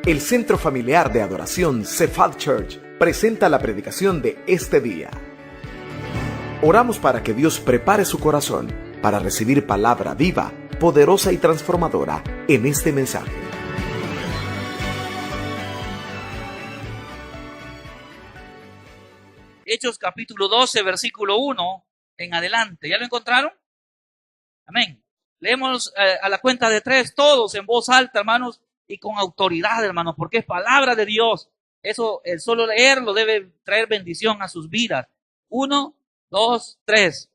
El Centro Familiar de Adoración Cephal Church presenta la predicación de este día. Oramos para que Dios prepare su corazón para recibir palabra viva, poderosa y transformadora en este mensaje. Hechos capítulo 12, versículo 1 en adelante. ¿Ya lo encontraron? Amén. Leemos a la cuenta de 3, todos en voz alta, hermanos, y con autoridad, hermanos, porque es palabra de Dios. Eso, el solo leerlo debe traer bendición a sus vidas. 1, 2, 3.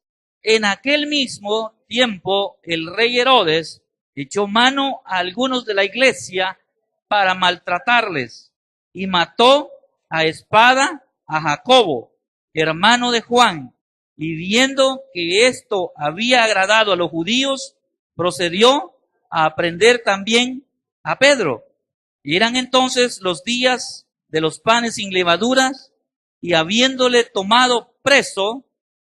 En aquel mismo tiempo, el rey Herodes echó mano a algunos de la iglesia para maltratarles y mató a espada a Jacobo, hermano de Juan, y viendo que esto había agradado a los judíos, procedió a prender también a Pedro. Y eran entonces los días de los panes sin levaduras, y habiéndole tomado preso,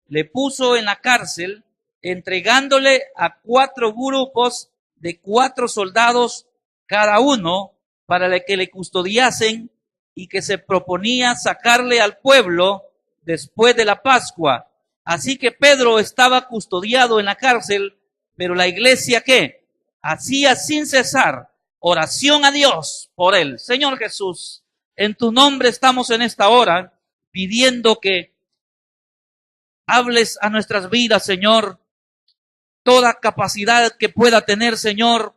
le puso en la cárcel, entregándole a 4 grupos de 4 soldados cada uno, para que le custodiasen, y que se proponía sacarle al pueblo después de la Pascua. Así que Pedro estaba custodiado en la cárcel, pero la iglesia, ¿qué? Hacía sin cesar oración a Dios por él. Señor Jesús, en tu nombre estamos en esta hora pidiendo que hables a nuestras vidas, Señor. Toda capacidad que pueda tener, Señor,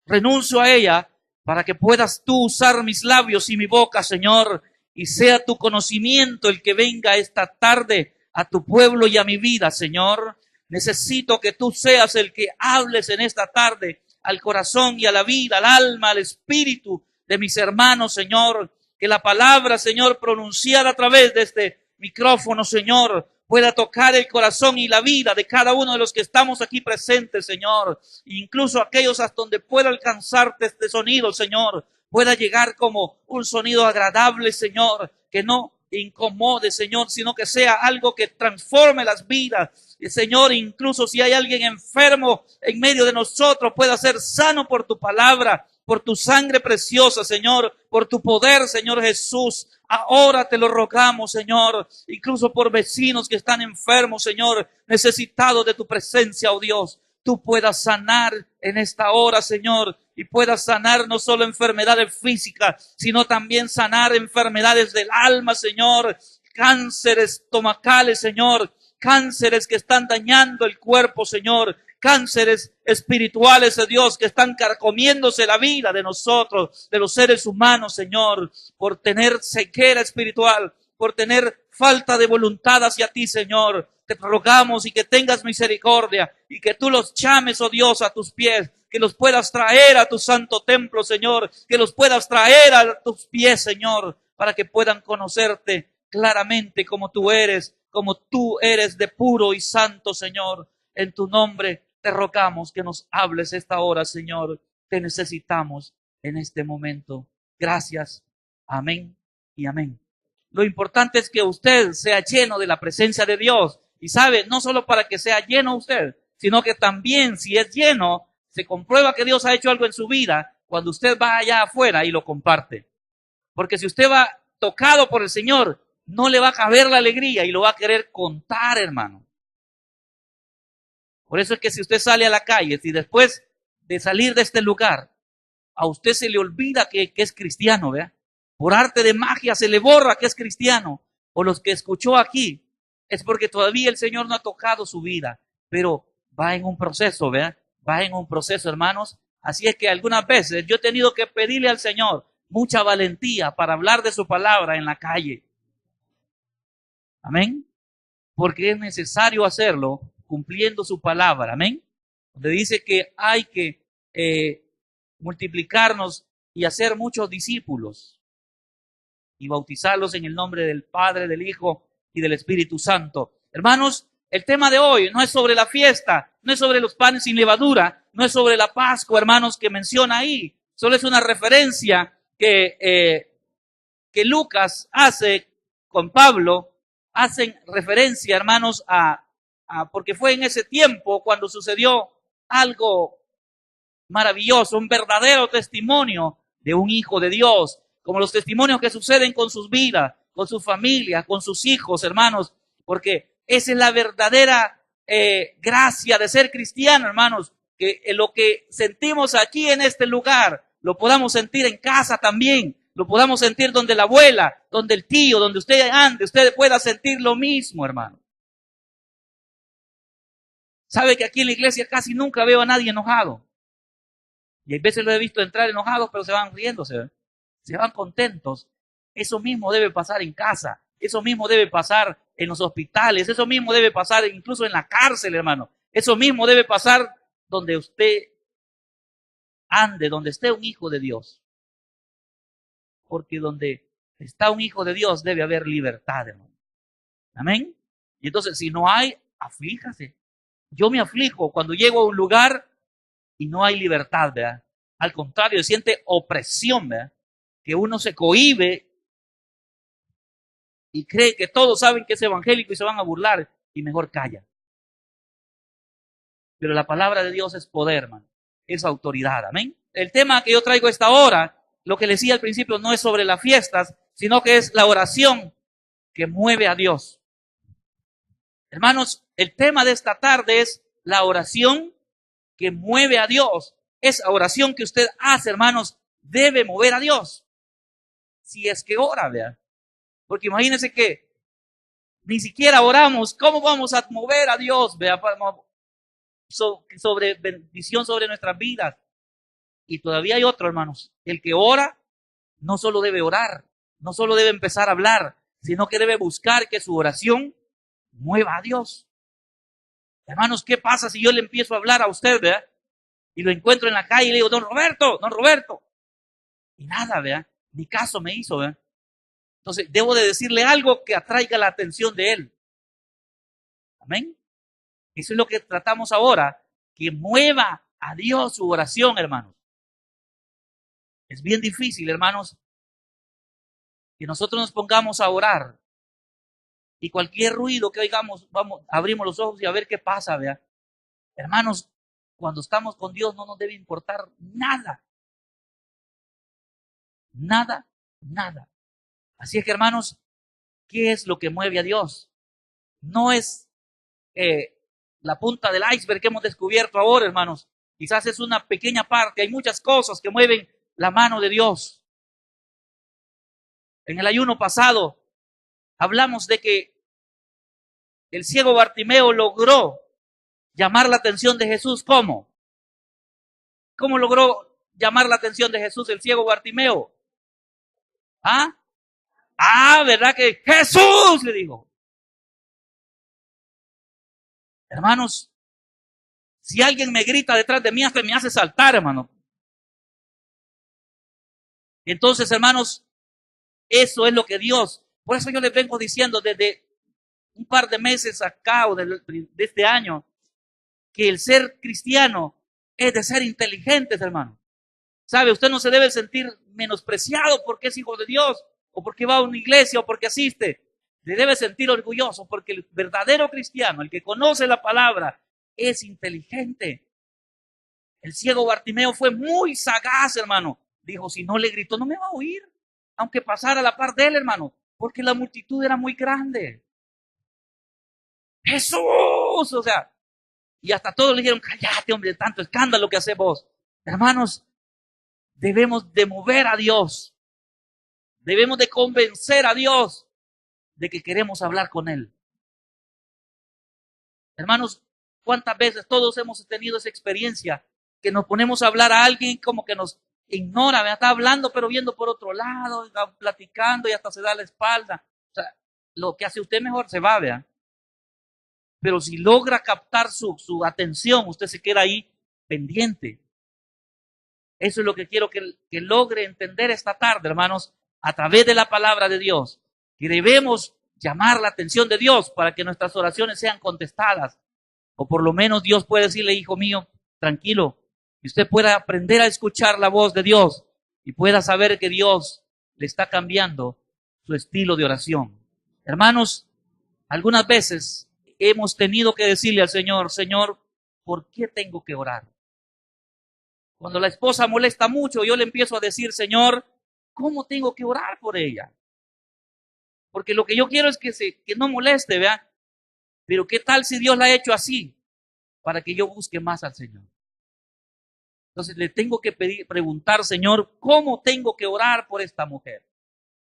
renuncio a ella para que puedas tú usar mis labios y mi boca, Señor, y sea tu conocimiento el que venga esta tarde a tu pueblo y a mi vida, Señor. Necesito que tú seas el que hables en esta tarde al corazón y a la vida, al alma, al espíritu de mis hermanos, Señor. Que la palabra, Señor, pronunciada a través de este micrófono, Señor, pueda tocar el corazón y la vida de cada uno de los que estamos aquí presentes, Señor. Incluso aquellos hasta donde pueda alcanzarte este sonido, Señor, pueda llegar como un sonido agradable, Señor, que no incomode, Señor, sino que sea algo que transforme las vidas. Y, Señor, incluso si hay alguien enfermo en medio de nosotros, pueda ser sano por tu palabra, por tu sangre preciosa, Señor, por tu poder, Señor Jesús. Ahora te lo rogamos, Señor, incluso por vecinos que están enfermos, Señor, necesitados de tu presencia, oh Dios. Tú puedas sanar en esta hora, Señor, y puedas sanar no solo enfermedades físicas, sino también sanar enfermedades del alma, Señor, cánceres estomacales, Señor, cánceres que están dañando el cuerpo, Señor, cánceres espirituales de Dios que están carcomiéndose la vida de nosotros, de los seres humanos, Señor, por tener ceguera espiritual, por tener falta de voluntad hacia ti, Señor. Te rogamos y que tengas misericordia y que tú los llames, oh Dios, a tus pies, que los puedas traer a tu santo templo, Señor, que los puedas traer a tus pies, Señor, para que puedan conocerte claramente como tú eres de puro y santo, Señor. En tu nombre te rogamos que nos hables esta hora, Señor. Te necesitamos en este momento. Gracias. Amén y amén. Lo importante es que usted sea lleno de la presencia de Dios. Y sabe, no solo para que sea lleno usted, sino que también si es lleno, se comprueba que Dios ha hecho algo en su vida cuando usted va allá afuera y lo comparte. Porque si usted va tocado por el Señor, no le va a caber la alegría y lo va a querer contar, hermano. Por eso es que si usted sale a la calle, si después de salir de este lugar, a usted se le olvida que es cristiano, ¿vea? Por arte de magia se le borra que es cristiano, o los que escuchó aquí, es porque todavía el Señor no ha tocado su vida, pero va en un proceso, ¿vea? Va en un proceso, hermanos. Así es que algunas veces yo he tenido que pedirle al Señor mucha valentía para hablar de su palabra en la calle. Amén. Porque es necesario hacerlo cumpliendo su palabra. Amén. Donde dice que hay que multiplicarnos y hacer muchos discípulos y bautizarlos en el nombre del Padre, del Hijo y del Espíritu Santo. Hermanos, el tema de hoy no es sobre la fiesta, no es sobre los panes sin levadura, no es sobre la Pascua, hermanos, que menciona ahí. Solo es una referencia que Lucas hace con Pablo. Hacen referencia, hermanos, porque fue en ese tiempo cuando sucedió algo maravilloso, un verdadero testimonio de un hijo de Dios, como los testimonios que suceden con sus vidas, con su familia, con sus hijos, hermanos, porque esa es la verdadera gracia de ser cristiano, hermanos, que lo que sentimos aquí en este lugar, lo podamos sentir en casa también, lo podamos sentir donde la abuela, donde el tío, donde usted ande, usted pueda sentir lo mismo, hermano. Sabe que aquí en la iglesia casi nunca veo a nadie enojado. Y a veces lo he visto entrar enojados, pero se van riéndose, se van contentos. Eso mismo debe pasar en casa, eso mismo debe pasar en los hospitales, eso mismo debe pasar incluso en la cárcel, hermano. Eso mismo debe pasar donde usted ande, donde esté un hijo de Dios. Porque donde está un hijo de Dios debe haber libertad, hermano. Amén. Y entonces, si no hay, aflíjase. Yo me aflijo cuando llego a un lugar y no hay libertad, ¿verdad? Al contrario, siente opresión, ¿verdad? Que uno se cohíbe y cree que todos saben que es evangélico y se van a burlar y mejor calla. Pero la palabra de Dios es poder, hermano. Es autoridad, amén. El tema que yo traigo esta hora, lo que le decía al principio, no es sobre las fiestas, sino que es la oración que mueve a Dios. Hermanos, el tema de esta tarde es la oración que mueve a Dios. Esa oración que usted hace, hermanos, debe mover a Dios. Si es que ora, vea. Porque imagínense que ni siquiera oramos. ¿Cómo vamos a mover a Dios, vea? Sobre bendición sobre nuestras vidas. Y todavía hay otro, hermanos. El que ora no solo debe orar, no solo debe empezar a hablar, sino que debe buscar que su oración mueva a Dios. Hermanos, ¿qué pasa si yo le empiezo a hablar a usted, vea? Y lo encuentro en la calle y le digo, don Roberto. Y nada, vea, ni caso me hizo, vea. Entonces, debo de decirle algo que atraiga la atención de él. Amén. Eso es lo que tratamos ahora, que mueva a Dios su oración, hermanos. Es bien difícil, hermanos, que nosotros nos pongamos a orar y cualquier ruido que oigamos, abrimos los ojos y a ver qué pasa, vea. Hermanos, cuando estamos con Dios no nos debe importar nada. Nada. Así es que, hermanos, ¿qué es lo que mueve a Dios? No es la punta del iceberg que hemos descubierto ahora, hermanos. Quizás es una pequeña parte. Hay muchas cosas que mueven la mano de Dios. En el ayuno pasado hablamos de que el ciego Bartimeo logró llamar la atención de Jesús. ¿Cómo? ¿Cómo logró llamar la atención de Jesús el ciego Bartimeo? ¿Verdad que Jesús le dijo? Hermanos, si alguien me grita detrás de mí, hasta me hace saltar, hermano. Entonces, hermanos, eso es lo que Dios, por eso yo les vengo diciendo desde un par de meses acá o de este año, que el ser cristiano es de ser inteligentes, hermano. ¿Sabe? Usted no se debe sentir menospreciado porque es hijo de Dios, o porque va a una iglesia, o porque asiste. Se debe sentir orgulloso porque el verdadero cristiano, el que conoce la palabra, es inteligente. El ciego Bartimeo fue muy sagaz, hermano. Dijo, si no le gritó, no me va a oír, aunque pasara a la par de él, hermano, porque la multitud era muy grande. Jesús, o sea, y hasta todos le dijeron, cállate, hombre, tanto escándalo que haces vos. Hermanos, debemos de mover a Dios. Debemos de convencer a Dios de que queremos hablar con Él. Hermanos, ¿cuántas veces todos hemos tenido esa experiencia que nos ponemos a hablar a alguien como que nos ignora, me está hablando pero viendo por otro lado, está platicando y hasta se da la espalda? O sea, lo que hace usted mejor se va, vea. Pero si logra captar su atención, usted se queda ahí pendiente. Eso es lo que quiero que logre entender esta tarde, hermanos, a través de la palabra de Dios, que debemos llamar la atención de Dios para que nuestras oraciones sean contestadas. O por lo menos Dios puede decirle, hijo mío, tranquilo, y usted pueda aprender a escuchar la voz de Dios y pueda saber que Dios le está cambiando su estilo de oración. Hermanos, algunas veces hemos tenido que decirle al Señor, Señor, ¿por qué tengo que orar? Cuando la esposa molesta mucho, yo le empiezo a decir, Señor, ¿cómo tengo que orar por ella? Porque lo que yo quiero es que no moleste, ¿verdad? Pero ¿qué tal si Dios la ha hecho así? Para que yo busque más al Señor. Entonces le tengo que preguntar, Señor, ¿cómo tengo que orar por esta mujer?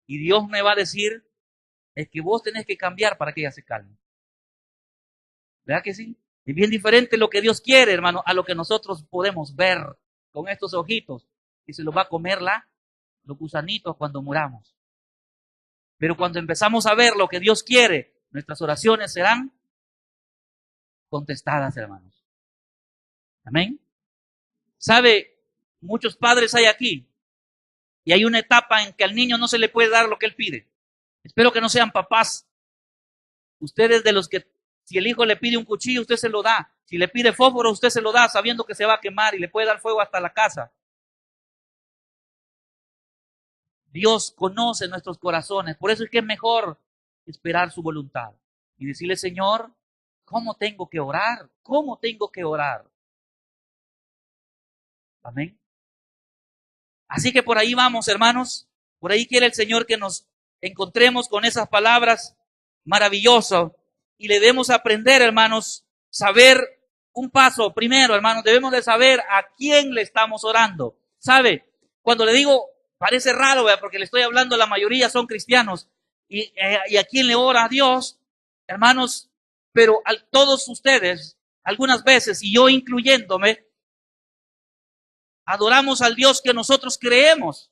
Y Dios me va a decir, es que vos tenés que cambiar para que ella se calme. ¿Verdad que sí? Es bien diferente lo que Dios quiere, hermano, a lo que nosotros podemos ver con estos ojitos. Y se los va a comer los gusanitos cuando muramos. Pero cuando empezamos a ver lo que Dios quiere, nuestras oraciones serán contestadas, hermanos. Amén. ¿Sabe? Muchos padres hay aquí. Y hay una etapa en que al niño no se le puede dar lo que él pide. Espero que no sean papás. Ustedes de los que, si el hijo le pide un cuchillo, usted se lo da. Si le pide fósforo, usted se lo da sabiendo que se va a quemar y le puede dar fuego hasta la casa. Dios conoce nuestros corazones. Por eso es que es mejor esperar su voluntad. Y decirle, Señor, ¿cómo tengo que orar? ¿Cómo tengo que orar? Amén. Así que por ahí vamos, hermanos. Por ahí quiere el Señor que nos encontremos con esas palabras maravillosas y le debemos aprender, hermanos, saber un paso. Primero, hermanos, debemos de saber a quién le estamos orando. ¿Sabe? Cuando le digo, parece raro, ¿verdad? Porque le estoy hablando, la mayoría son cristianos y a quién le ora a Dios, hermanos, pero a todos ustedes, algunas veces, y yo incluyéndome, adoramos al Dios que nosotros creemos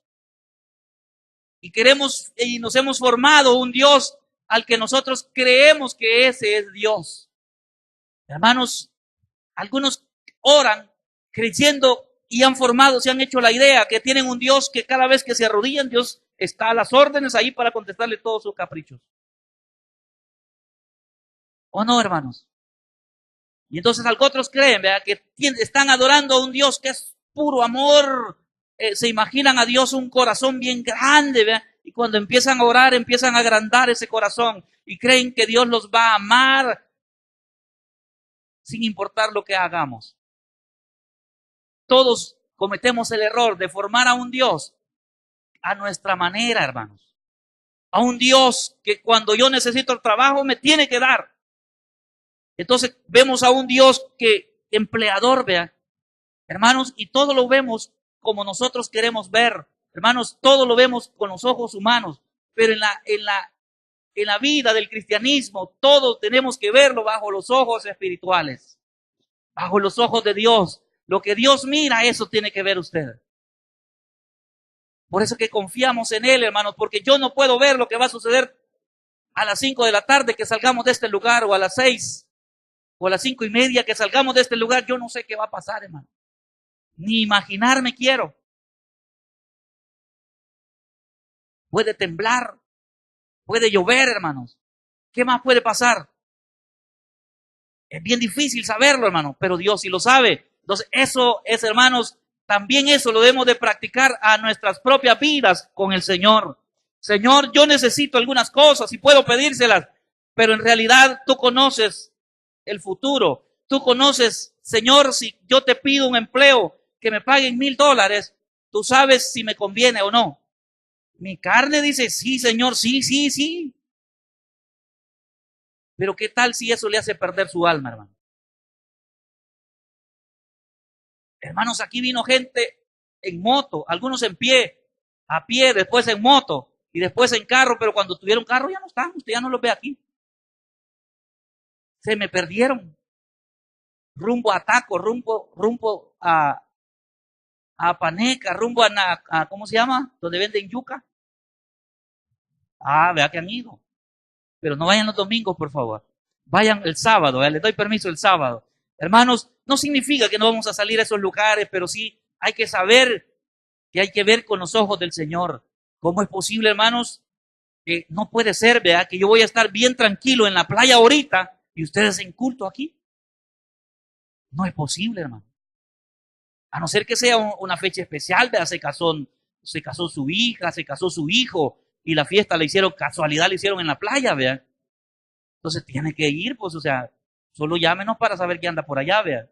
y queremos y nos hemos formado un Dios al que nosotros creemos que ese es Dios. Hermanos, algunos oran creyendo y han formado, se han hecho la idea que tienen un Dios que cada vez que se arrodillan, Dios está a las órdenes ahí para contestarle todos sus caprichos. ¿O no, hermanos? Y entonces otros creen, ¿verdad?, que están adorando a un Dios que es puro amor. Se imaginan a Dios un corazón bien grande, ¿verdad? Y cuando empiezan a orar, empiezan a agrandar ese corazón y creen que Dios los va a amar sin importar lo que hagamos. Todos cometemos el error de formar a un Dios a nuestra manera, hermanos. A un Dios que cuando yo necesito el trabajo me tiene que dar. Entonces vemos a un Dios que empleador, vea, hermanos, y todo lo vemos como nosotros queremos ver. Hermanos, todo lo vemos con los ojos humanos, pero en la vida del cristianismo, todo tenemos que verlo bajo los ojos espirituales, bajo los ojos de Dios. Lo que Dios mira, eso tiene que ver usted. Por eso que confiamos en Él, hermanos, porque yo no puedo ver lo que va a suceder a las 5 de la tarde que salgamos de este lugar, o a las 6, o a las 5:30 que salgamos de este lugar. Yo no sé qué va a pasar, hermano. Ni imaginarme quiero. Puede temblar, puede llover, hermanos. ¿Qué más puede pasar? Es bien difícil saberlo, hermano, pero Dios sí lo sabe. Entonces, eso es, hermanos, también eso lo debemos de practicar a nuestras propias vidas con el Señor. Señor, yo necesito algunas cosas y puedo pedírselas, pero en realidad tú conoces el futuro. Tú conoces, Señor, si yo te pido un empleo que me paguen $1,000, tú sabes si me conviene o no. Mi carne dice, sí, Señor, sí. Pero ¿qué tal si eso le hace perder su alma, hermano? Hermanos, aquí vino gente en moto, algunos en pie, a pie, después en moto y después en carro, pero cuando tuvieron carro ya no están, usted ya no los ve aquí. Se me perdieron. Rumbo a Taco, rumbo a Paneca, rumbo a ¿cómo se llama? Donde venden yuca. Vea que han ido. Pero no vayan los domingos, por favor. Vayan el sábado, les doy permiso el sábado. Hermanos, no significa que no vamos a salir a esos lugares, pero sí hay que saber que hay que ver con los ojos del Señor. ¿Cómo es posible, hermanos? Que no puede ser, vea, que yo voy a estar bien tranquilo en la playa ahorita y ustedes en culto aquí. No es posible, hermano. A no ser que sea una fecha especial, vea, se casó su hija, se casó su hijo y la fiesta la hicieron, casualidad la hicieron en la playa, vea. Entonces tiene que ir, pues, o sea, solo llámenos para saber qué anda por allá, vea.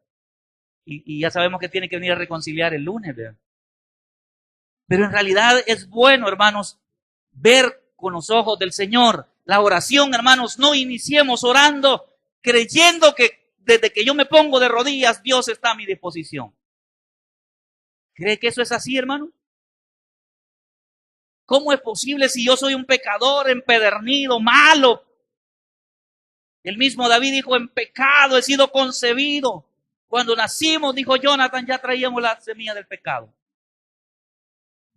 y ya sabemos que tiene que venir a reconciliar el lunes, ¿verdad? Pero en realidad es bueno, hermanos, ver con los ojos del Señor. La oración, hermanos, no iniciemos orando creyendo que desde que yo me pongo de rodillas, Dios está a mi disposición. ¿Cree que eso es así, hermano? ¿Cómo es posible si yo soy un pecador empedernido, malo? El mismo David dijo, en pecado he sido concebido. Cuando nacimos, dijo Jonathan, ya traíamos la semilla del pecado.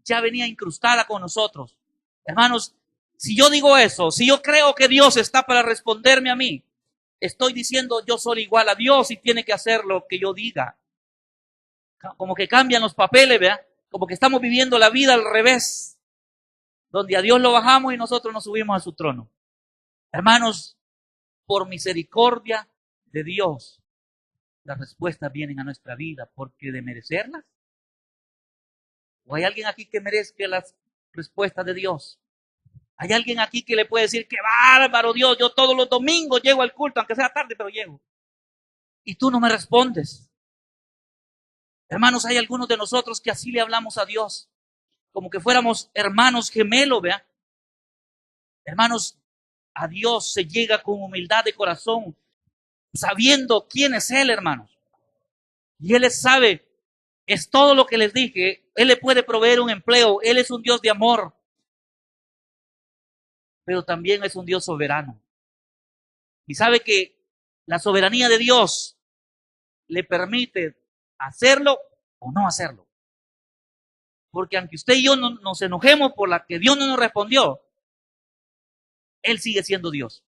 Ya venía incrustada con nosotros. Hermanos, si yo digo eso, si yo creo que Dios está para responderme a mí, estoy diciendo yo soy igual a Dios y tiene que hacer lo que yo diga. Como que cambian los papeles, ¿verdad? Como que estamos viviendo la vida al revés, donde a Dios lo bajamos y nosotros nos subimos a su trono. Hermanos, por misericordia de Dios, las respuestas vienen a nuestra vida, porque de merecerlas. ¿O hay alguien aquí que merezca las respuestas de Dios? ¿Hay alguien aquí que le puede decir, qué bárbaro Dios, yo todos los domingos llego al culto, aunque sea tarde, pero llego? Y tú no me respondes. Hermanos, hay algunos de nosotros que así le hablamos a Dios, como que fuéramos hermanos gemelos, ¿vea? Hermanos, a Dios se llega con humildad de corazón, sabiendo quién es Él, hermanos. Y Él sabe, es todo lo que les dije, Él le puede proveer un empleo, Él es un Dios de amor, pero también es un Dios soberano. Y sabe que la soberanía de Dios le permite hacerlo o no hacerlo. Porque aunque usted y yo nos enojemos por la que Dios no nos respondió, Él sigue siendo Dios.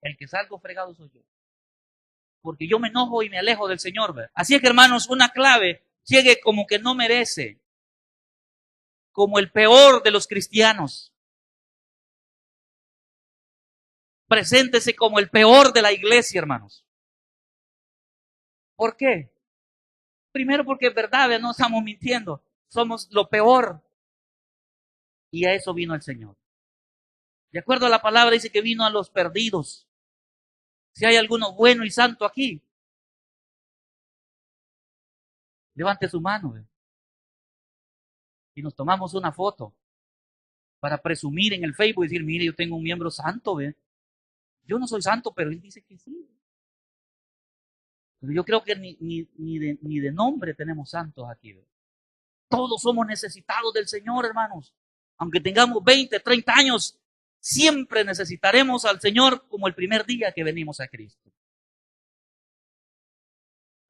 El que salgo fregado soy yo. Porque yo me enojo y me alejo del Señor, ¿verdad? Así es que, hermanos, una clave, llegue como que no merece, como el peor de los cristianos. Preséntese como el peor de la iglesia, hermanos. ¿Por qué? Primero porque es verdad, ¿verdad? No estamos mintiendo. Somos lo peor. Y a eso vino el Señor. De acuerdo a la palabra dice que vino a los perdidos. Si hay alguno bueno y santo aquí, levante su mano, ¿verdad? Y nos tomamos una foto para presumir en el Facebook y decir, mire, yo tengo un miembro santo, ¿ve? Yo no soy santo, pero él dice que sí. Pero yo creo que ni de nombre tenemos santos aquí, ¿ve? Todos somos necesitados del Señor, hermanos. Aunque tengamos 20, 30 años, siempre necesitaremos al Señor como el primer día que venimos a Cristo.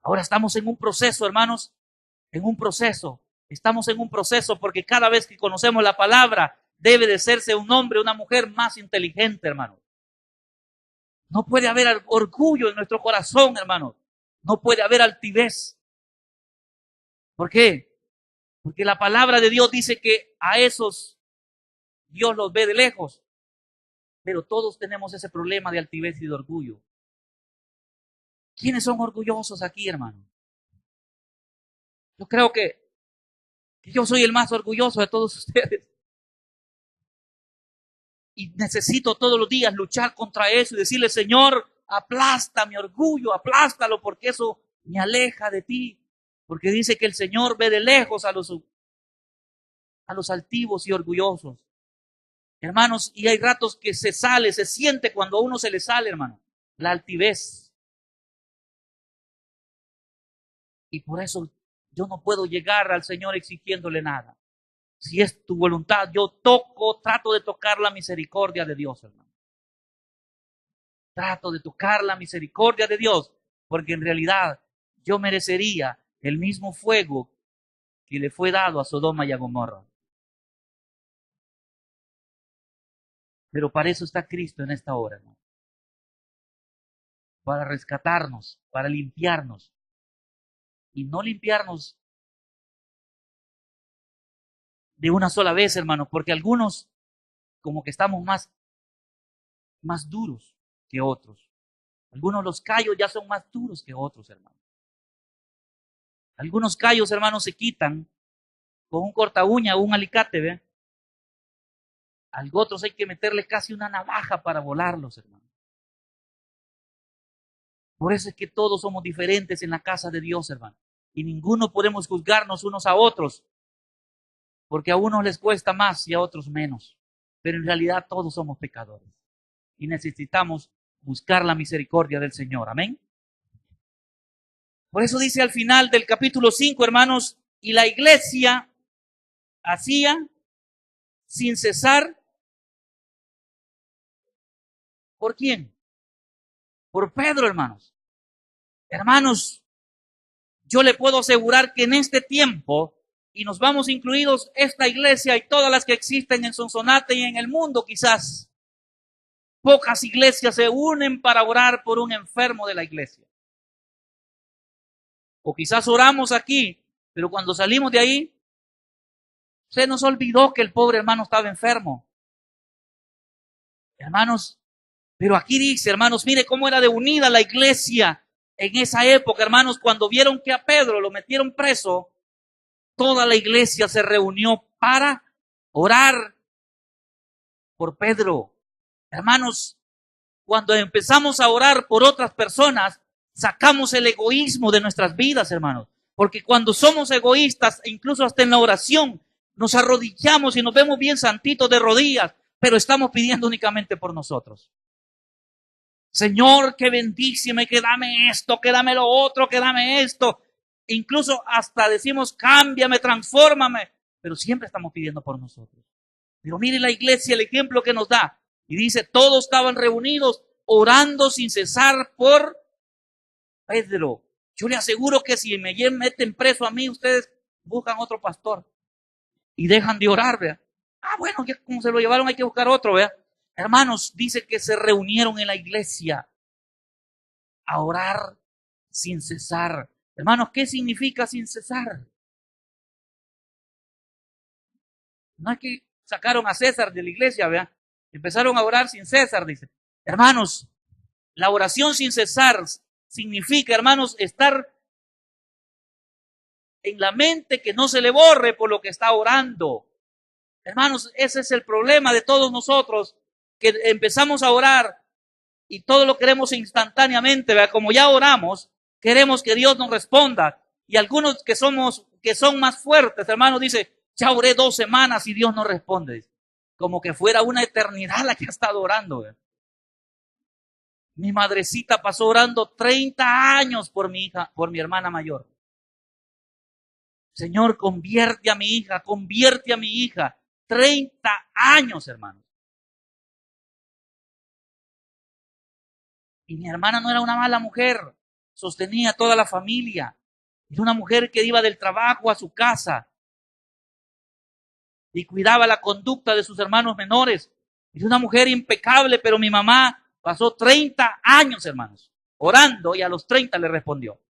Ahora estamos en un proceso, hermanos, en un proceso. Estamos en un proceso porque cada vez que conocemos la palabra, debe de serse un hombre, una mujer más inteligente, hermano. No puede haber orgullo en nuestro corazón, hermano. No puede haber altivez. ¿Por qué? Porque la palabra de Dios dice que a esos Dios los ve de lejos. Pero todos tenemos ese problema de altivez y de orgullo. ¿Quiénes son orgullosos aquí, hermano? Yo creo que yo soy el más orgulloso de todos ustedes. Y necesito todos los días luchar contra eso y decirle, Señor, aplasta mi orgullo, aplástalo, porque eso me aleja de ti. Porque dice que el Señor ve de lejos a los altivos y orgullosos. Hermanos, y hay ratos que se siente cuando a uno se le sale, hermano, la altivez. Y por eso yo no puedo llegar al Señor exigiéndole nada. Si es tu voluntad, yo trato de tocar la misericordia de Dios, hermano. Trato de tocar la misericordia de Dios, porque en realidad yo merecería el mismo fuego que le fue dado a Sodoma y a Gomorra. Pero para eso está Cristo en esta hora, ¿no? Para rescatarnos, para limpiarnos. Y no limpiarnos de una sola vez, hermano, porque algunos como que estamos más duros que otros. Algunos los callos ya son más duros que otros, hermano. Algunos callos, hermanos, se quitan con un corta uña o un alicate, ¿ve? A otros hay que meterle casi una navaja para volarlos, hermano. Por eso es que todos somos diferentes en la casa de Dios, hermano. Y ninguno podemos juzgarnos unos a otros, porque a unos les cuesta más y a otros menos. Pero en realidad todos somos pecadores y necesitamos buscar la misericordia del Señor. Amén. Por eso dice al final del capítulo 5, hermanos, y la iglesia hacía sin cesar. ¿Por quién? Por Pedro, hermanos. Hermanos, yo le puedo asegurar que en este tiempo, y nos vamos incluidos esta iglesia y todas las que existen en Sonsonate y en el mundo, quizás pocas iglesias se unen para orar por un enfermo de la iglesia. O quizás oramos aquí, pero cuando salimos de ahí, se nos olvidó que el pobre hermano estaba enfermo. Hermanos, pero aquí dice, hermanos, mire cómo era de unida la iglesia en esa época, hermanos, cuando vieron que a Pedro lo metieron preso, toda la iglesia se reunió para orar por Pedro. Hermanos, cuando empezamos a orar por otras personas, sacamos el egoísmo de nuestras vidas, hermanos. Porque cuando somos egoístas, incluso hasta en la oración, nos arrodillamos y nos vemos bien santitos de rodillas, pero estamos pidiendo únicamente por nosotros. Señor, que bendíceme, que dame esto, que dame lo otro, que dame esto. Incluso hasta decimos, cámbiame, transfórmame, pero siempre estamos pidiendo por nosotros. Pero mire la iglesia, el ejemplo que nos da. Y dice, todos estaban reunidos orando sin cesar por Pedro. Yo le aseguro que si me meten preso a mí, ustedes buscan otro pastor y dejan de orar, vea. Bueno, ya como se lo llevaron hay que buscar otro, vea. Hermanos, dice que se reunieron en la iglesia a orar sin cesar. Hermanos, ¿qué significa sin cesar? No es que sacaron a César de la iglesia, vea. Empezaron a orar sin cesar, dice. Hermanos, la oración sin cesar significa, hermanos, estar en la mente que no se le borre por lo que está orando. Hermanos, ese es el problema de todos nosotros, que empezamos a orar y todo lo queremos instantáneamente, ¿verdad? Como ya oramos, queremos que Dios nos responda. Y algunos que son más fuertes, hermanos, dice, ya oré 2 semanas y Dios no responde. Como que fuera una eternidad la que ha estado orando, ¿verdad? Mi madrecita pasó orando 30 años por mi hija, por mi hermana mayor. Señor, convierte a mi hija, convierte a mi hija. 30 años, hermanos. Y mi hermana no era una mala mujer, sostenía a toda la familia. Era una mujer que iba del trabajo a su casa y cuidaba la conducta de sus hermanos menores. Era una mujer impecable, pero mi mamá pasó 30 años, hermanos, orando y a los 30 le respondió.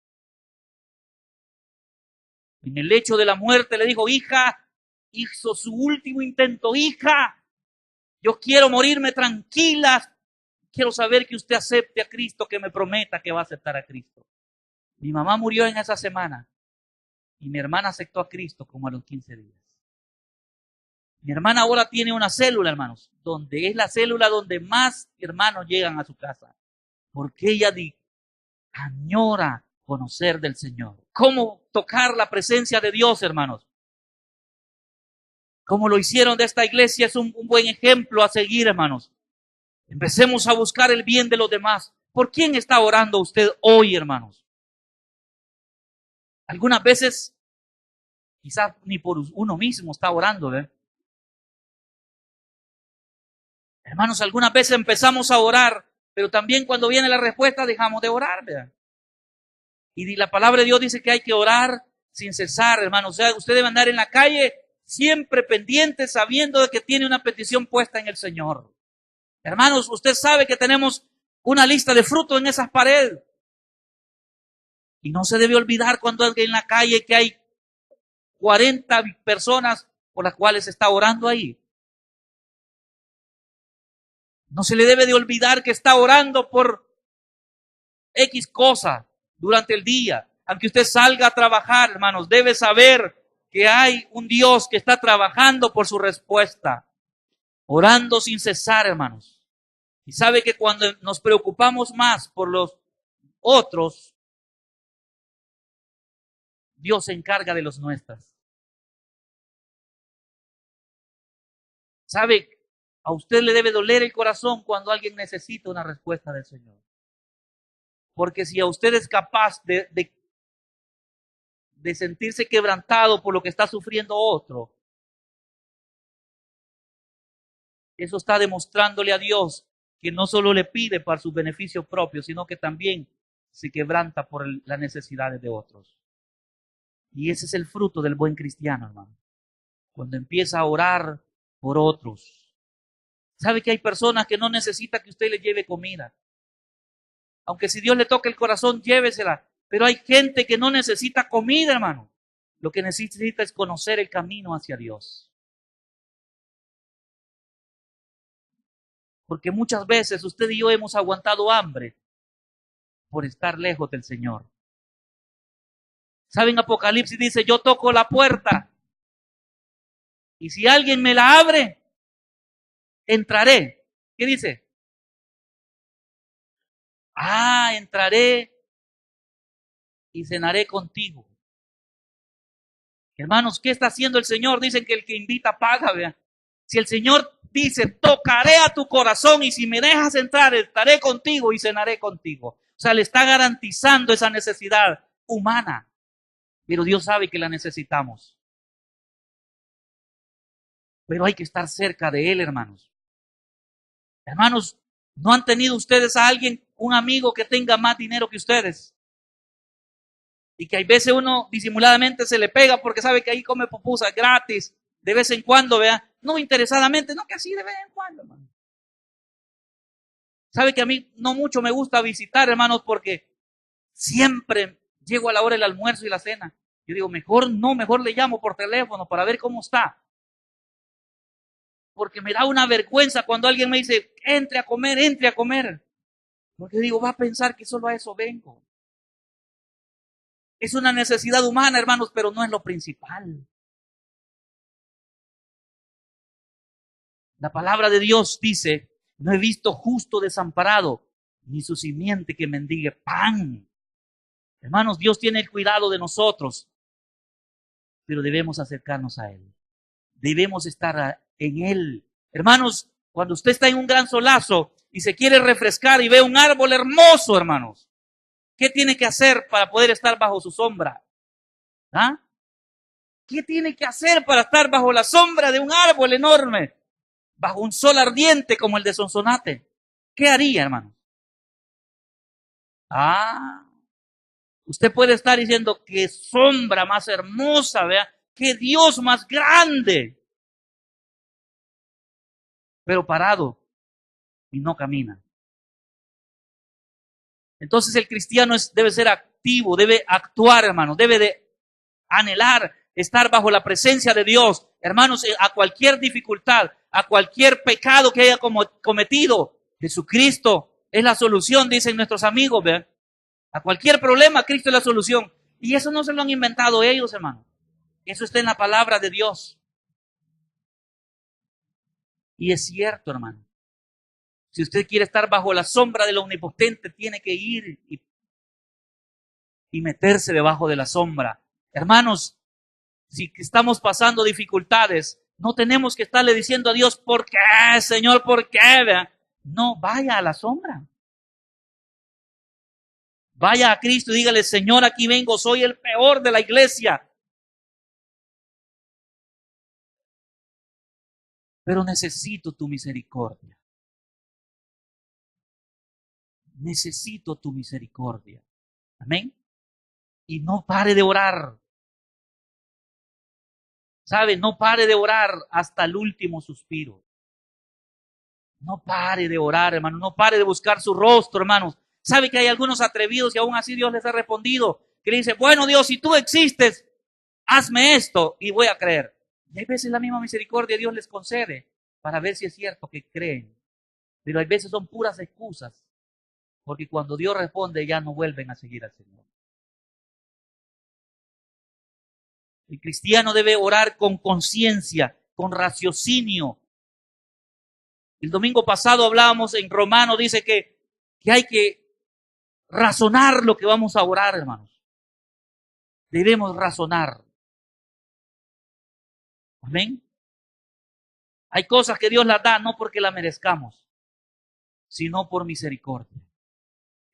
En el lecho de la muerte le dijo, hija, hizo su último intento, hija, yo quiero morirme tranquila, quiero saber que usted acepte a Cristo, que me prometa que va a aceptar a Cristo. Mi mamá murió en esa semana y mi hermana aceptó a Cristo como a los 15 días. Mi hermana ahora tiene una célula, hermanos, donde es la célula donde más hermanos llegan a su casa, porque ella añora conocer del Señor. ¿Cómo tocar la presencia de Dios, hermanos? Como lo hicieron de esta iglesia, es un buen ejemplo a seguir, hermanos. Empecemos a buscar el bien de los demás. ¿Por quién está orando usted hoy, hermanos? Algunas veces, quizás ni por uno mismo está orando, ¿eh? Hermanos, algunas veces empezamos a orar, pero también cuando viene la respuesta dejamos de orar, ¿verdad? Y la palabra de Dios dice que hay que orar sin cesar, hermanos. O sea, usted debe andar en la calle siempre pendiente, sabiendo de que tiene una petición puesta en el Señor. Hermanos, usted sabe que tenemos una lista de frutos en esas paredes. Y no se debe olvidar cuando anda en la calle que hay 40 personas por las cuales está orando ahí. No se le debe de olvidar que está orando por X cosa durante el día. Aunque usted salga a trabajar, hermanos, debe saber que hay un Dios que está trabajando por su respuesta. Orando sin cesar, hermanos. Y sabe que cuando nos preocupamos más por los otros, Dios se encarga de los nuestros. ¿Sabe? A usted le debe doler el corazón cuando alguien necesita una respuesta del Señor. Porque si a usted es capaz de sentirse quebrantado por lo que está sufriendo otro, eso está demostrándole a Dios que no solo le pide para su beneficio propio, sino que también se quebranta por las necesidades de otros. Y ese es el fruto del buen cristiano, hermano. Cuando empieza a orar por otros. ¿Sabe que hay personas que no necesitan que usted les lleve comida? Aunque si Dios le toca el corazón, llévesela. Pero hay gente que no necesita comida, hermano. Lo que necesita es conocer el camino hacia Dios. Porque muchas veces usted y yo hemos aguantado hambre por estar lejos del Señor. ¿Saben? Apocalipsis dice, yo toco la puerta. Y si alguien me la abre, entraré. ¿Qué dice? Entraré y cenaré contigo. Hermanos, ¿qué está haciendo el Señor? Dicen que el que invita paga, ¿verdad? Si el Señor dice, tocaré a tu corazón y si me dejas entrar, estaré contigo y cenaré contigo. O sea, le está garantizando esa necesidad humana. Pero Dios sabe que la necesitamos. Pero hay que estar cerca de Él, hermanos. Hermanos, ¿no han tenido ustedes a alguien, un amigo que tenga más dinero que ustedes? Y que a veces uno disimuladamente se le pega porque sabe que ahí come pupusas gratis, de vez en cuando, vea, no interesadamente, no que así de vez en cuando, hermano. Sabe que a mí no mucho me gusta visitar, hermanos, porque siempre llego a la hora del almuerzo y la cena. Yo digo, mejor le llamo por teléfono para ver cómo está. Porque me da una vergüenza cuando alguien me dice, entre a comer. Porque digo, va a pensar que solo a eso vengo. Es una necesidad humana, hermanos, pero no es lo principal. La palabra de Dios dice, no he visto justo desamparado, ni su simiente que mendigue pan. Hermanos, Dios tiene el cuidado de nosotros, pero debemos acercarnos a Él. Debemos estar en Él. Hermanos, cuando usted está en un gran solazo y se quiere refrescar y ve un árbol hermoso, hermanos, ¿qué tiene que hacer para poder estar bajo su sombra? ¿Ah? ¿Qué tiene que hacer para estar bajo la sombra de un árbol enorme? Bajo un sol ardiente como el de Sonsonate. ¿Qué haría, hermano? Usted puede estar diciendo, qué sombra más hermosa, vea, qué Dios más grande. Pero parado y no camina. Entonces el cristiano debe ser activo, debe actuar, hermano, debe de anhelar estar bajo la presencia de Dios. Hermanos, a cualquier dificultad, a cualquier pecado que haya cometido, Jesucristo es la solución, dicen nuestros amigos, ¿verdad? A cualquier problema, Cristo es la solución. Y eso no se lo han inventado ellos, hermano. Eso está en la palabra de Dios. Y es cierto, hermano. Si usted quiere estar bajo la sombra del Omnipotente, tiene que ir y meterse debajo de la sombra. Hermanos, si estamos pasando dificultades, no tenemos que estarle diciendo a Dios, ¿por qué, Señor? ¿Por qué? No, vaya a la sombra. Vaya a Cristo y dígale, Señor, aquí vengo, soy el peor de la iglesia. Pero necesito tu misericordia. Necesito tu misericordia. Amén. Y no pare de orar. ¿Sabe? No pare de orar hasta el último suspiro. No pare de orar, hermano. No pare de buscar su rostro, hermanos. ¿Sabe que hay algunos atrevidos y aún así Dios les ha respondido? Que le dice, bueno Dios, si tú existes, hazme esto y voy a creer. Y hay veces la misma misericordia Dios les concede para ver si es cierto que creen. Pero hay veces son puras excusas. Porque cuando Dios responde ya no vuelven a seguir al Señor. El cristiano debe orar con conciencia, con raciocinio. El domingo pasado hablábamos en Romano, dice que hay que razonar lo que vamos a orar, hermanos. Debemos razonar. Amén. Hay cosas que Dios las da no porque las merezcamos, sino por misericordia.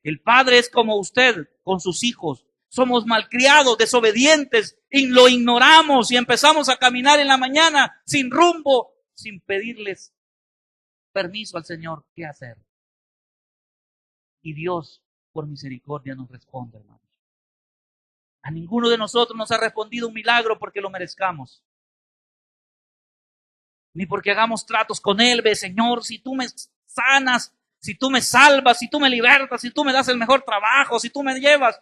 El Padre es como usted con sus hijos. Somos malcriados, desobedientes, y lo ignoramos y empezamos a caminar en la mañana sin rumbo, sin pedirles permiso al Señor qué hacer. Y Dios, por misericordia, nos responde, hermanos. A ninguno de nosotros nos ha respondido un milagro porque lo merezcamos. Ni porque hagamos tratos con Él. Ve, Señor, si tú me sanas, si tú me salvas, si tú me libertas, si tú me das el mejor trabajo, si tú me llevas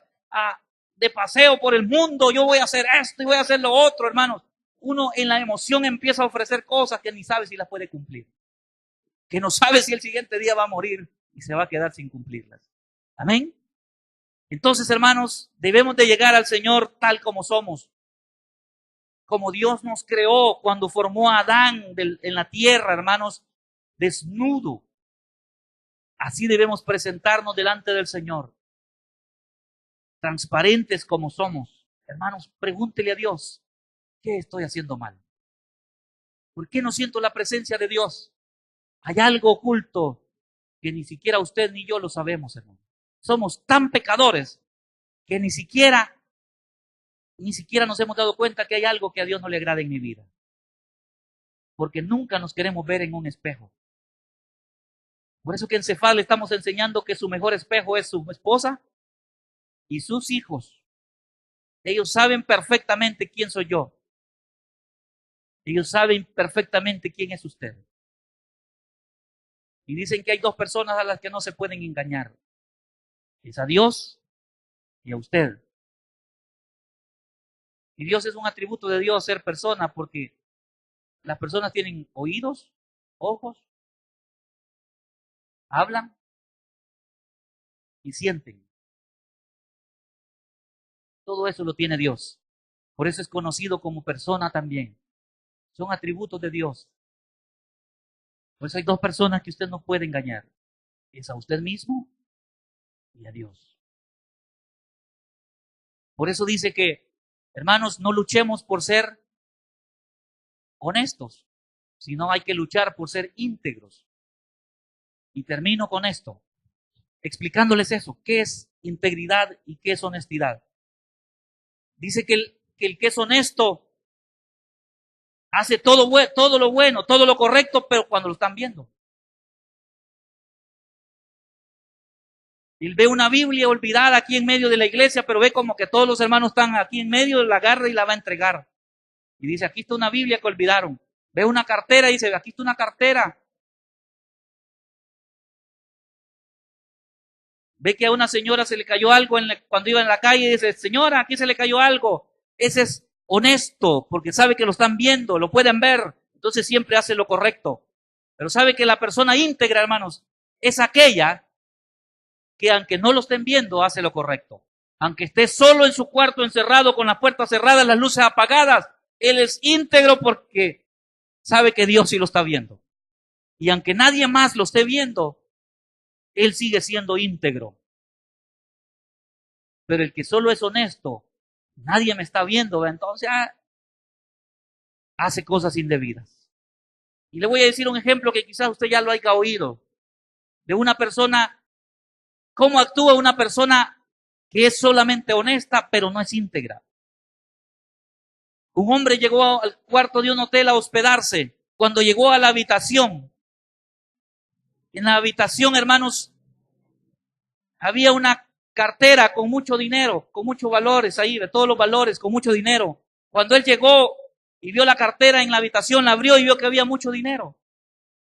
de paseo por el mundo, yo voy a hacer esto y voy a hacer lo otro, hermanos. Uno en la emoción empieza a ofrecer cosas que ni sabe si las puede cumplir. Que no sabe si el siguiente día va a morir y se va a quedar sin cumplirlas. Amén. Entonces, hermanos, debemos de llegar al Señor tal como somos. Como Dios nos creó cuando formó a Adán en la tierra, hermanos, desnudo. Así debemos presentarnos delante del Señor. Transparentes como somos. Hermanos, pregúntele a Dios, ¿qué estoy haciendo mal? ¿Por qué no siento la presencia de Dios? Hay algo oculto que ni siquiera usted ni yo lo sabemos, hermano. Somos tan pecadores que ni siquiera nos hemos dado cuenta que hay algo que a Dios no le agrada en mi vida. Porque nunca nos queremos ver en un espejo. Por eso que en Cefal le estamos enseñando que su mejor espejo es su esposa y sus hijos. Ellos saben perfectamente quién soy yo. Ellos saben perfectamente quién es usted. Y dicen que hay dos personas a las que no se pueden engañar. Es a Dios y a usted. Y Dios es un atributo de Dios ser persona, porque las personas tienen oídos, ojos, hablan y sienten. Todo eso lo tiene Dios. Por eso es conocido como persona también. Son atributos de Dios. Por eso hay dos personas que usted no puede engañar. Es a usted mismo y a Dios. Por eso dice que, hermanos, no luchemos por ser honestos, sino hay que luchar por ser íntegros. Y termino con esto, explicándoles eso, qué es integridad y qué es honestidad. Dice que el que es honesto hace todo lo bueno, todo lo correcto, pero cuando lo están viendo. Él ve una Biblia olvidada aquí en medio de la iglesia, pero ve como que todos los hermanos están aquí en medio, la agarra y la va a entregar. Y dice, aquí está una Biblia que olvidaron. Ve una cartera y dice, aquí está una cartera. Ve que a una señora se le cayó algo cuando iba en la calle y dice, señora, aquí se le cayó algo. Ese es honesto, porque sabe que lo están viendo, lo pueden ver. Entonces siempre hace lo correcto. Pero sabe que la persona íntegra, hermanos, es aquella que aunque no lo estén viendo, hace lo correcto. Aunque esté solo en su cuarto encerrado, con las puertas cerradas, las luces apagadas, él es íntegro porque sabe que Dios sí lo está viendo. Y aunque nadie más lo esté viendo, él sigue siendo íntegro. Pero el que solo es honesto, nadie me está viendo, entonces hace cosas indebidas. Y le voy a decir un ejemplo que quizás usted ya lo haya oído, de una persona, cómo actúa una persona que es solamente honesta, pero no es íntegra. Un hombre llegó al cuarto de un hotel a hospedarse. Cuando llegó a la habitación, en la habitación, hermanos, había una cartera con mucho dinero, con muchos valores ahí, de todos los valores, con mucho dinero. Cuando él llegó y vio la cartera en la habitación, la abrió y vio que había mucho dinero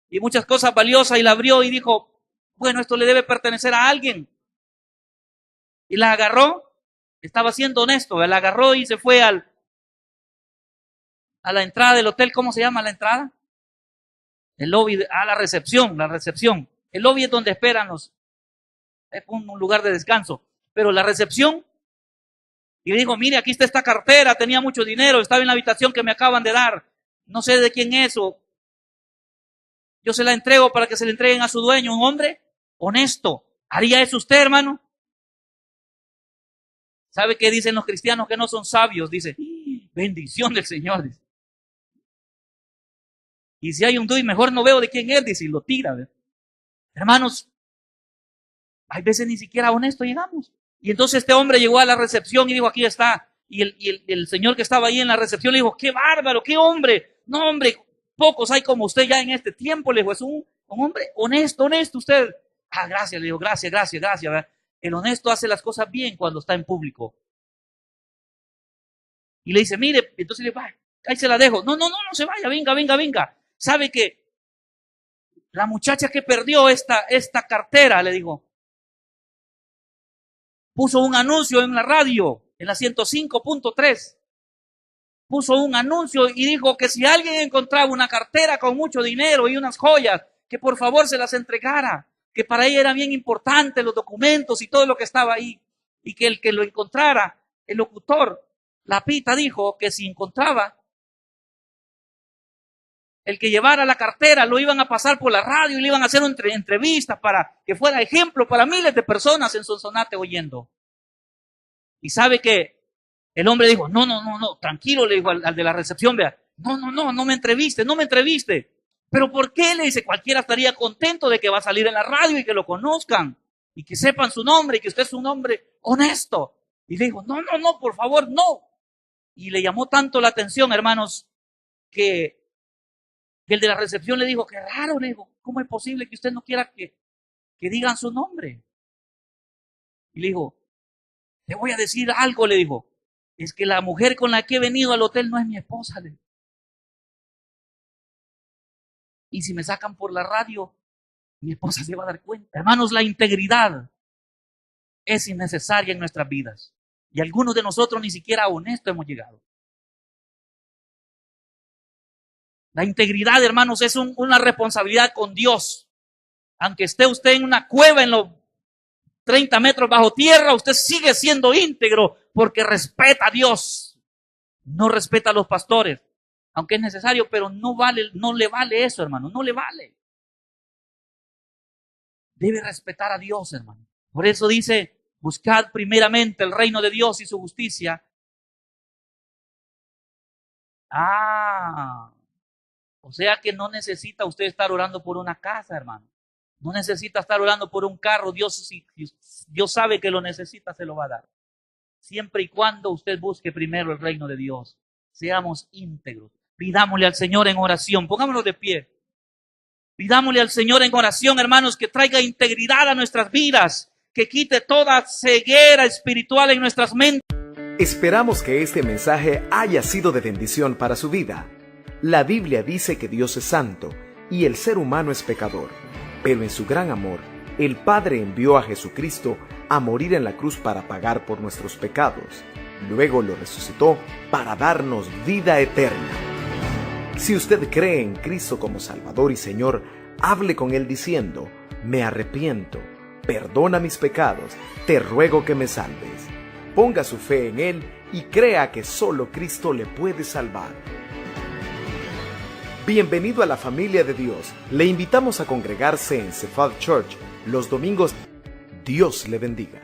y muchas cosas valiosas, y la abrió y dijo, bueno, esto le debe pertenecer a alguien. Y la agarró, estaba siendo honesto, la agarró y se fue a la entrada del hotel. ¿Cómo se llama la entrada? El lobby, la recepción. El lobby es donde esperan es un lugar de descanso, pero la recepción, y le digo, mire, aquí está esta cartera, tenía mucho dinero, estaba en la habitación que me acaban de dar, no sé de quién es, o yo se la entrego para que se le entreguen a su dueño. Un hombre honesto, ¿haría eso usted, hermano? ¿Sabe qué dicen los cristianos que no son sabios? Dice, bendición del Señor. Dice. Y si hay un duy, mejor no veo de quién es, dice, y lo tira. ¿Ve? Hermanos, hay veces ni siquiera honesto llegamos. Y entonces este hombre llegó a la recepción y dijo, aquí está. Y el señor que estaba ahí en la recepción le dijo, qué bárbaro, qué hombre. No, hombre, pocos hay como usted ya en este tiempo. Le dijo, es un hombre honesto usted. Ah, gracias, le digo, gracias. ¿Verdad? El honesto hace las cosas bien cuando está en público. Y le dice, mire, entonces le dice, ahí se la dejo. No se vaya, venga. ¿Sabe que la muchacha que perdió esta cartera, le digo, puso un anuncio en la radio, en la 105.3? Puso un anuncio y dijo que si alguien encontraba una cartera con mucho dinero y unas joyas, que por favor se las entregara, que para ella era bien importante los documentos y todo lo que estaba ahí, y que el que lo encontrara, el locutor, la pita, dijo que si encontraba el que llevara la cartera, lo iban a pasar por la radio y le iban a hacer entrevistas para que fuera ejemplo para miles de personas en Sonsonate oyendo. Y sabe que el hombre dijo, no, tranquilo, le dijo al de la recepción, vea, no me entreviste. ¿Pero por qué? Le dice, cualquiera estaría contento de que va a salir en la radio y que lo conozcan y que sepan su nombre y que usted es un hombre honesto. Y le dijo, no, por favor, no. Y le llamó tanto la atención, hermanos, que el de la recepción le dijo, qué raro, le dijo, ¿cómo es posible que usted no quiera que digan su nombre? Y le dijo, te voy a decir algo, le dijo, es que la mujer con la que he venido al hotel no es mi esposa, le dijo. Y si me sacan por la radio, mi esposa se va a dar cuenta. Hermanos, la integridad es innecesaria en nuestras vidas. Y algunos de nosotros ni siquiera a honesto hemos llegado. La integridad, hermanos, es una responsabilidad con Dios. Aunque esté usted en una cueva en los 30 metros bajo tierra, usted sigue siendo íntegro porque respeta a Dios. No respeta a los pastores, aunque es necesario, pero no le vale eso, hermano, no le vale. Debe respetar a Dios, hermano. Por eso dice, buscad primeramente el reino de Dios y su justicia. O sea que no necesita usted estar orando por una casa, hermano. No necesita estar orando por un carro. Dios sabe que lo necesita, se lo va a dar. Siempre y cuando usted busque primero el reino de Dios. Seamos íntegros. Pidámosle al Señor en oración. Pongámonos de pie. Pidámosle al Señor en oración, hermanos, que traiga integridad a nuestras vidas. Que quite toda ceguera espiritual en nuestras mentes. Esperamos que este mensaje haya sido de bendición para su vida. La Biblia dice que Dios es santo y el ser humano es pecador, pero en su gran amor, el Padre envió a Jesucristo a morir en la cruz para pagar por nuestros pecados. Luego lo resucitó para darnos vida eterna. Si usted cree en Cristo como Salvador y Señor, hable con Él diciendo, me arrepiento, perdona mis pecados, te ruego que me salves. Ponga su fe en Él y crea que solo Cristo le puede salvar. Bienvenido a la familia de Dios. Le invitamos a congregarse en Cephal Church los domingos. Dios le bendiga.